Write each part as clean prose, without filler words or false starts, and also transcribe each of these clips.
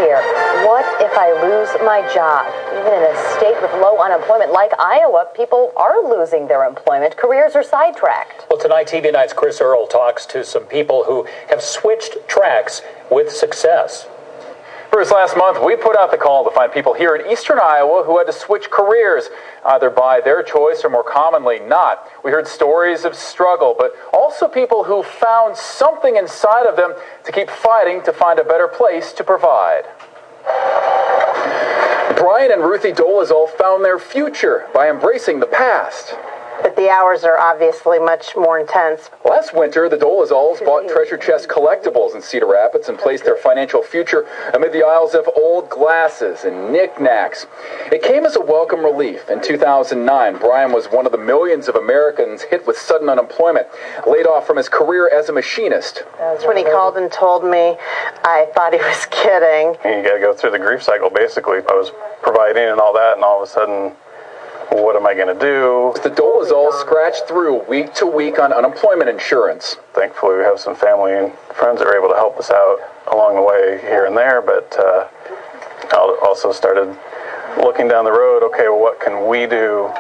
here. What if I lose my job? Even in a state with low unemployment like Iowa, people are losing their employment. Careers are sidetracked. Well, tonight, TV Nine's Chris Earl talks to some people who have switched tracks with success. Bruce, last month we put out the call to find people here in eastern Iowa who had to switch careers, either by their choice or more commonly not. We heard stories of struggle, but also people who found something inside of them to keep fighting to find a better place to provide. Brian and Ruthie Dolezal found their future by embracing the past. But the hours are obviously much more intense. Last winter, the Dolezals bought treasure chest collectibles in Cedar Rapids and placed their financial future amid the aisles of old glasses and knickknacks. It came as a welcome relief. In 2009, Brian was one of the millions of Americans hit with sudden unemployment, laid off from his career as a machinist. That's when he called and told me. I thought he was kidding. You got to go through the grief cycle, basically. I was providing and all that, and all of a sudden, what am I going to do? The Dolezals scratched through week to week on unemployment insurance. Thankfully, we have some family and friends that are able to help us out along the way here and there, but I also started looking down the road, okay, well, what can we do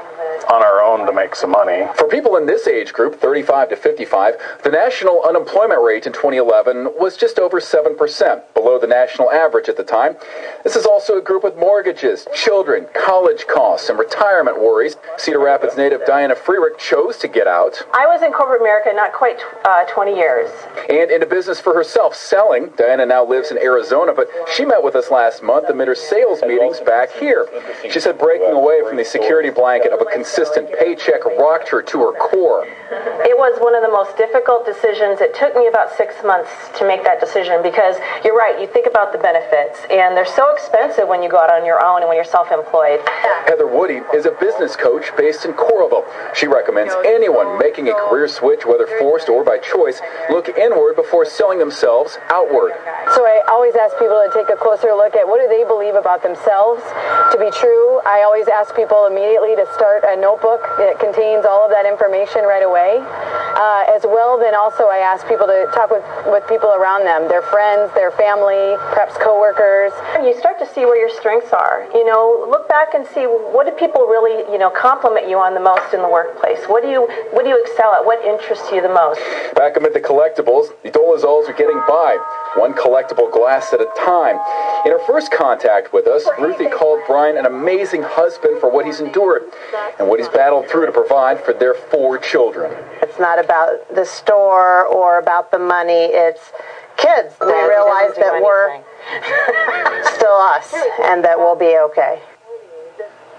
on our own to make some money? For people in this age group, 35 to 55, the national unemployment rate in 2011 was just over 7%, below the national average at the time. This is also a group with mortgages, children, college costs, and retirement worries. Cedar Rapids native Diana Frerick chose to get out. I was in corporate America not quite 20 years. And into business for herself, selling. Diana now lives in Arizona, but she met with us last month amid her sales meetings back here. She said breaking away from the security blanket of a consistent paycheck rocked her to her core. It was one of the most difficult decisions. It took me about 6 months to make that decision because you're right, you think about the benefits, and they're so expensive when you go out on your own and when you're self-employed. Heather Woody is a business coach based in Coralville. She recommends anyone making a career switch, whether forced or by choice, look inward before selling themselves outward. So I always ask people to take a closer look at what do they believe about themselves to be true. I always ask people immediately to start a notebook that contains all of that information right away. As well, then also I ask people to talk with people around them, their friends, their family, perhaps coworkers. You start to see where your strengths are. You know, look back and see what do people really, compliment you on the most in the workplace. What do you excel at? What interests you the most? Back amid the collectibles, the Dolezals are getting by, one collectible glass at a time. In her first contact with us, Ruthie called Brian an amazing husband for what he's endured and what he's battled through to provide for their 4 children. It's not about the store or about the money. It's kids. We realize that we're still us and that we'll be okay.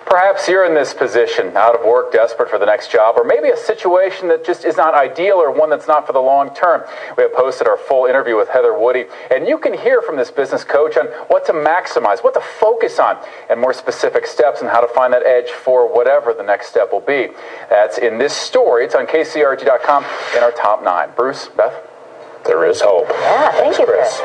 Perhaps you're in this position, out of work, desperate for the next job, or maybe a situation that just is not ideal or one that's not for the long term. We have posted our full interview with Heather Woody, and you can hear from this business coach on what to maximize, what to focus on, and more specific steps on how to find that edge for whatever the next step will be. That's in this story. It's on KCRG.com in our top 9. Bruce, Beth? There is hope. Yeah, thank you, Chris.